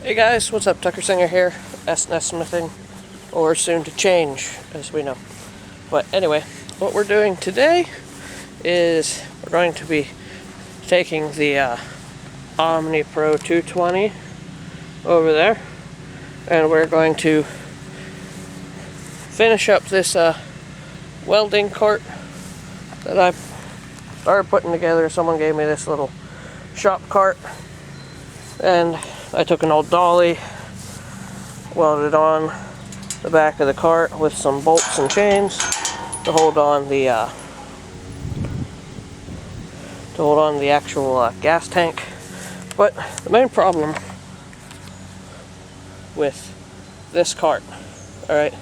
Hey guys, what's up? Tucker Singer here, S&S Smithing, or soon to change, as we know. But anyway, what we're doing today is we're going to be taking the Omni Pro 220 over there, and we're going to finish up this welding cart that I started putting together. Someone gave me this little shop cart, and I took an old dolly, welded on the back of the cart with some bolts and chains to hold on the actual gas tank. But the main problem with this cart, alright,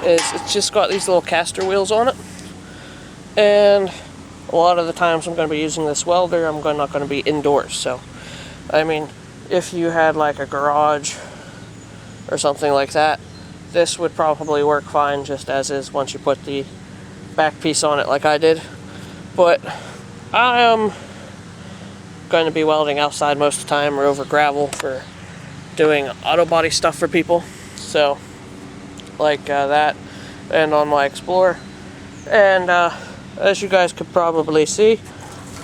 is it's just got these little caster wheels on it, and a lot of the times I'm going to be using this welder, I'm not going to be indoors. So I mean, if you had like a garage or something like that, this would probably work fine just as is once you put the back piece on it like I did. But I am going to be welding outside most of the time or over gravel for doing auto body stuff for people. So like that, and on my Explorer. And as you guys could probably see,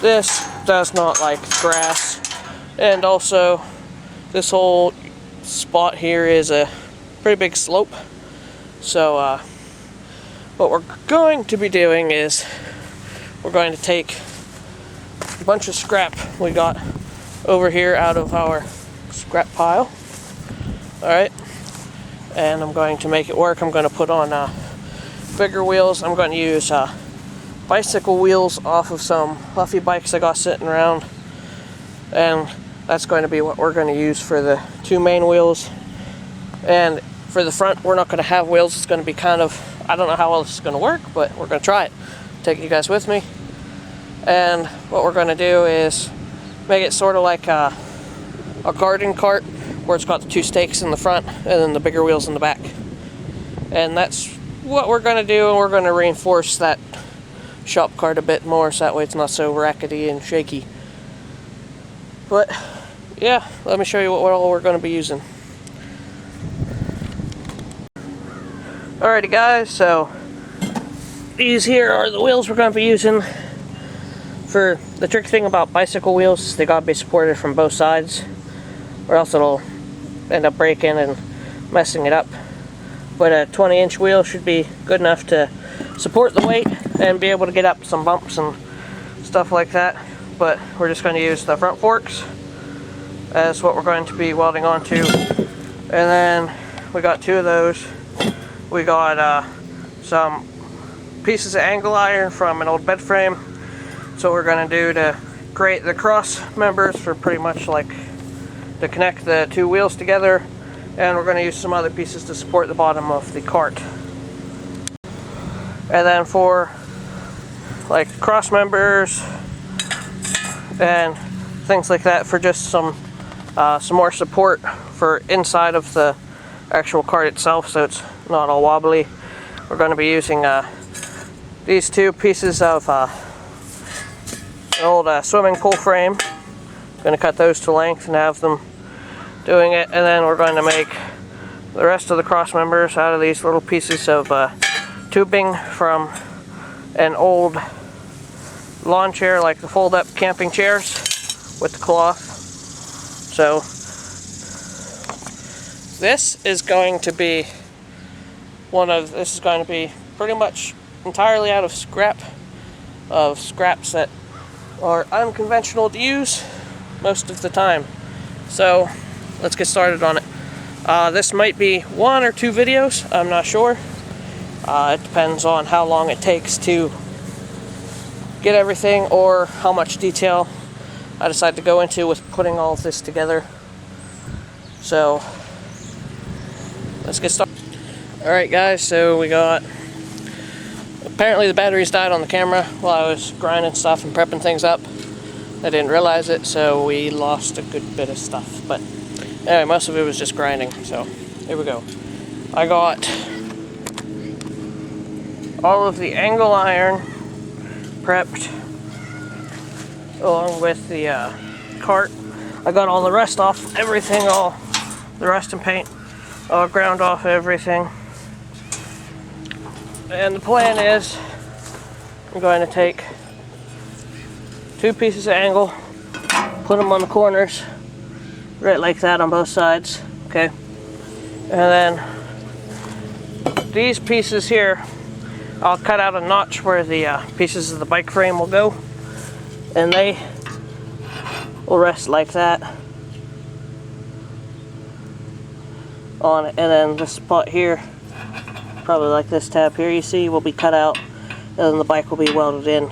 this does not like grass. And also, this whole spot here is a pretty big slope. So what we're going to be doing is we're going to take a bunch of scrap we got over here out of our scrap pile. Alright, and I'm going to make it work. I'm going to put on bigger wheels. I'm going to use bicycle wheels off of some fluffy bikes I got sitting around, and that's going to be what we're going to use for the two main wheels. And for the front, we're not going to have wheels. It's going to be kind of, I don't know how well this is going to work, but we're going to try it. Take you guys with me. And what we're going to do is make it sort of like a garden cart, where it's got the two stakes in the front and then the bigger wheels in the back. And that's what we're going to do, and we're going to reinforce that shop cart a bit more so that way it's not so rackety and shaky. But yeah, let me show you what all we're going to be using. Alrighty guys, so these here are the wheels we're going to be using. For the tricky thing about bicycle wheels, they got to be supported from both sides, or else it'll end up breaking and messing it up. But a 20-inch wheel should be good enough to support the weight and be able to get up some bumps and stuff like that. But we're just going to use the front forks as what we're going to be welding onto. And then we got two of those. We got some pieces of angle iron from an old bed frame. So what we're going to do to create the cross members for pretty much like to connect the two wheels together. And we're going to use some other pieces to support the bottom of the cart. And then for like cross members and things like that, for just some more support for inside of the actual cart itself, so it's not all wobbly, we're going to be using these two pieces of an old swimming pool frame. I'm going to cut those to length and have them doing it, and then we're going to make the rest of the cross members out of these little pieces of tubing from an old lawn chair, like the fold-up camping chairs with the cloth. So this is going to be pretty much entirely out of scraps that are unconventional to use most of the time. So let's get started on it. This might be 1 or 2 videos, I'm not sure. It depends on how long it takes to get everything, or how much detail I decide to go into with putting all of this together. So let's get started. Alright guys, so we got, apparently the batteries died on the camera while I was grinding stuff and prepping things up. I didn't realize it, so we lost a good bit of stuff. But anyway, most of it was just grinding, so here we go. I got all of the angle iron prepped along with the cart. I got all the rest off, everything all the rust and paint. I'll ground off everything. And the plan is I'm going to take 2 pieces of angle, put them on the corners, right like that on both sides, okay? And then these pieces here, I'll cut out a notch where the pieces of the bike frame will go, and they will rest like that on it. And then this spot here, probably like this tab here you see, will be cut out, and then the bike will be welded in.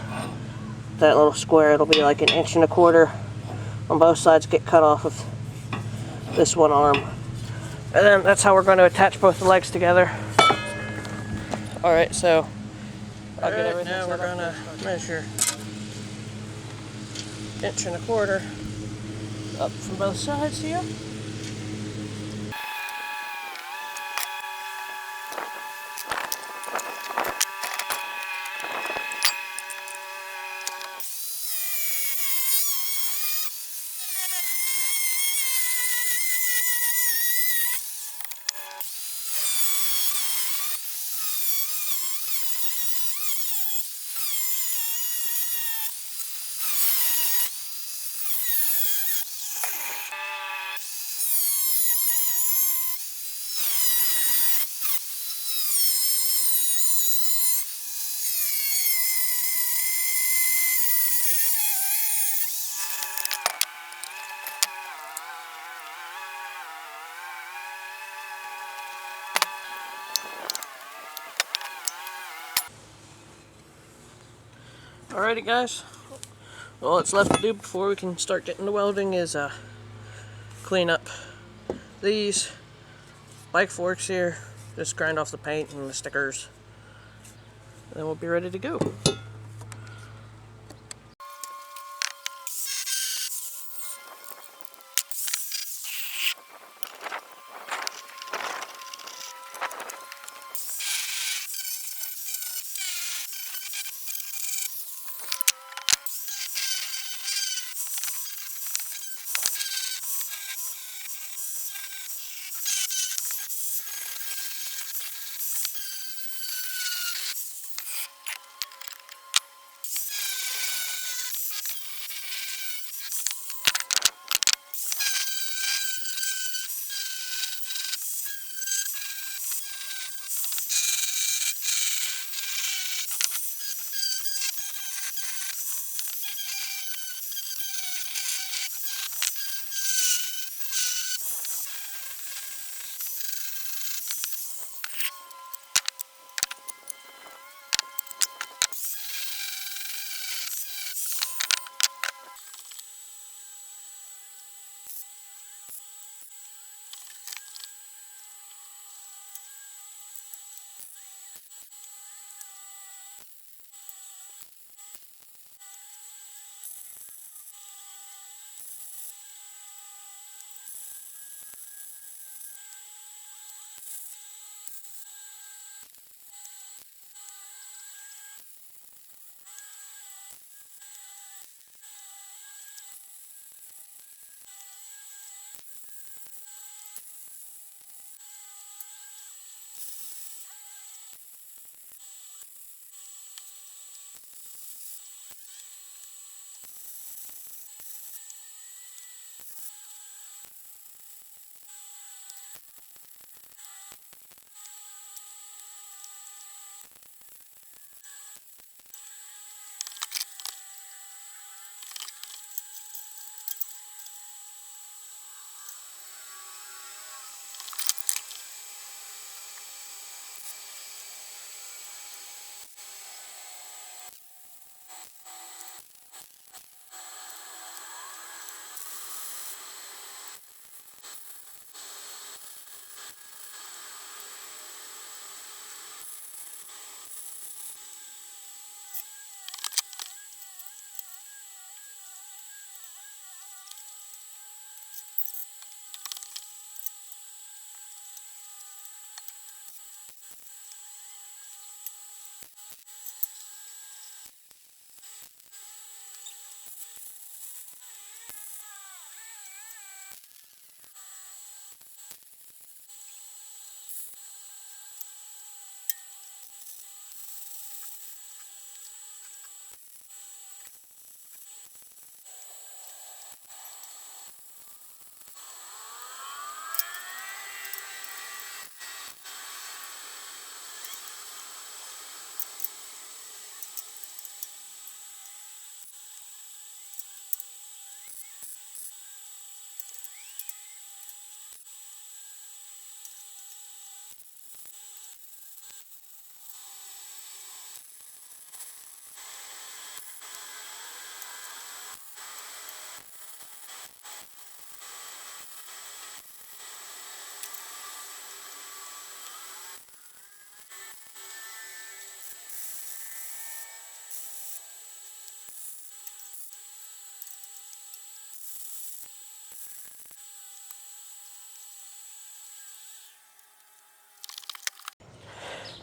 That little square, it'll be like 1.25 inches on both sides, get cut off of this one arm. And then that's how we're going to attach both the legs together. Alright, so I'll get everything. Now we're going to measure 1.25 inches up from both sides here. Alrighty guys, all that's left to do before we can start getting to welding is clean up these bike forks here, just grind off the paint and the stickers, and then we'll be ready to go.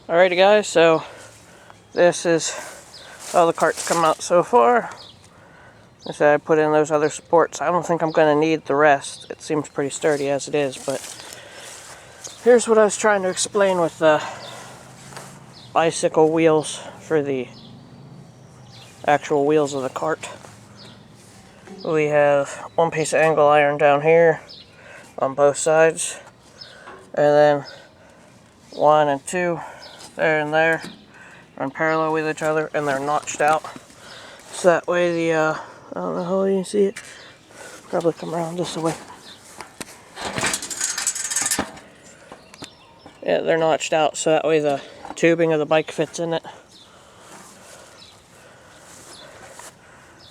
Alrighty guys, so this is how the cart's come out so far. So I put in those other supports. I don't think I'm going to need the rest. It seems pretty sturdy as it is, but here's what I was trying to explain with the bicycle wheels for the actual wheels of the cart. We have one piece of angle iron down here on both sides, and then 1 and 2 there and there run parallel with each other, and they're notched out. So that way the, I don't know how you can see it, probably come around this way. Yeah, they're notched out so that way the tubing of the bike fits in it.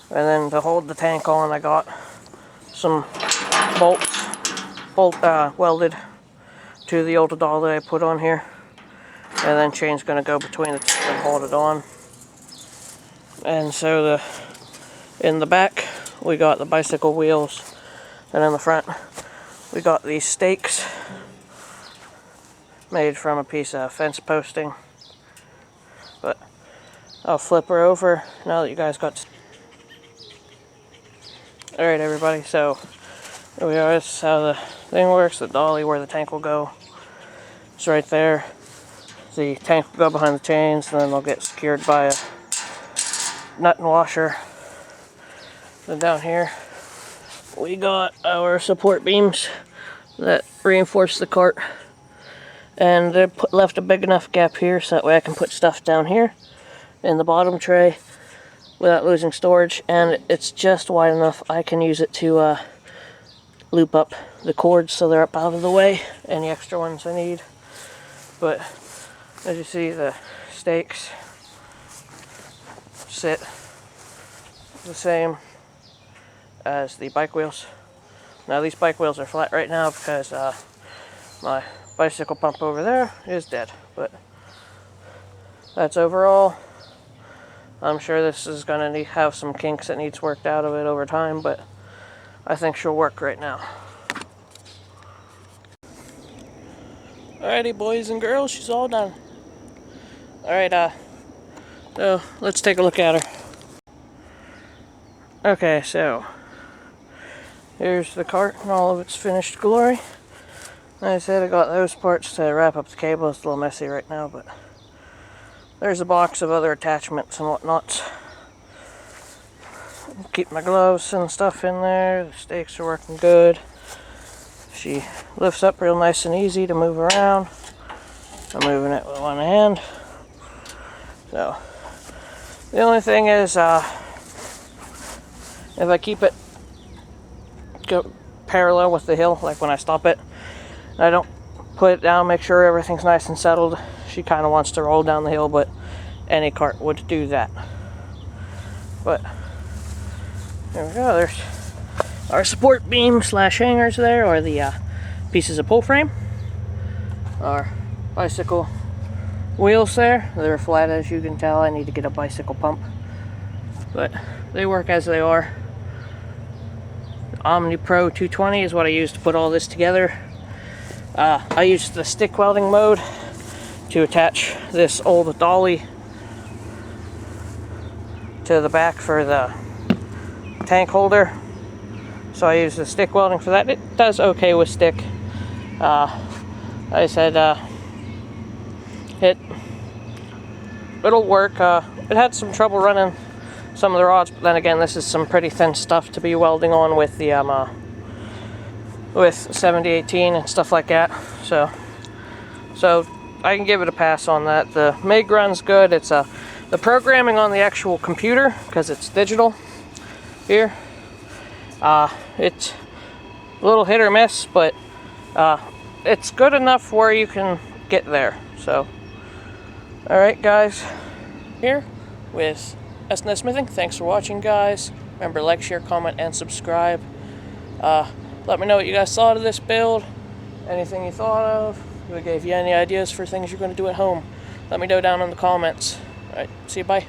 And then to hold the tank on, I got some bolts welded to the old dolly I put on here. And then chain's going to go between the two and hold it on. And so in the back, we got the bicycle wheels. And in the front, we got these stakes made from a piece of fence posting. But I'll flip her over now that you guys got. Alright everybody, so here we are. This is how the thing works. The dolly where the tank will go is right there. The tank will go behind the chains, and then they'll get secured by a nut and washer. Then down here we got our support beams that reinforce the cart, and they left a big enough gap here so that way I can put stuff down here in the bottom tray without losing storage, and it's just wide enough I can use it to loop up the cords so they're up out of the way, any extra ones I need. But as you see, the stakes sit the same as the bike wheels. Now these bike wheels are flat right now because my bicycle pump over there is dead, but that's overall. I'm sure this is going to have some kinks that needs worked out of it over time, but I think she'll work right now. Alrighty boys and girls, she's all done. Alright, so let's take a look at her. Okay, so here's the cart in all of its finished glory. Like I said, I got those parts to wrap up the cable. It's a little messy right now, but there's a box of other attachments and whatnot. Keep my gloves and stuff in there. The stakes are working good. She lifts up real nice and easy to move around. I'm moving it with one hand. So the only thing is, if I keep it go parallel with the hill, like when I stop it, I don't put it down, make sure everything's nice and settled. She kind of wants to roll down the hill, but any cart would do that. But there we go. There's our support beam slash hangers there, or the pieces of pull frame. Our bicycle wheels there. They're flat, as you can tell. I need to get a bicycle pump, but they work as they are. Omni Pro 220 is what I used to put all this together. I used the stick welding mode to attach this old dolly to the back for the tank holder. So I use the stick welding for that. It does okay with stick. I said it'll work. It had some trouble running some of the rods, but then again, this is some pretty thin stuff to be welding on with the with 7018 and stuff like that. So I can give it a pass on that. The MIG runs good. It's the programming on the actual computer, because it's digital here. It's a little hit or miss, but it's good enough where you can get there. So, alright guys, here with S&S Smithing. Thanks for watching, guys. Remember, like, share, comment, and subscribe. Let me know what you guys thought of this build. Anything you thought of. If I gave you any ideas for things you're going to do at home, let me know down in the comments. Alright, see you, bye.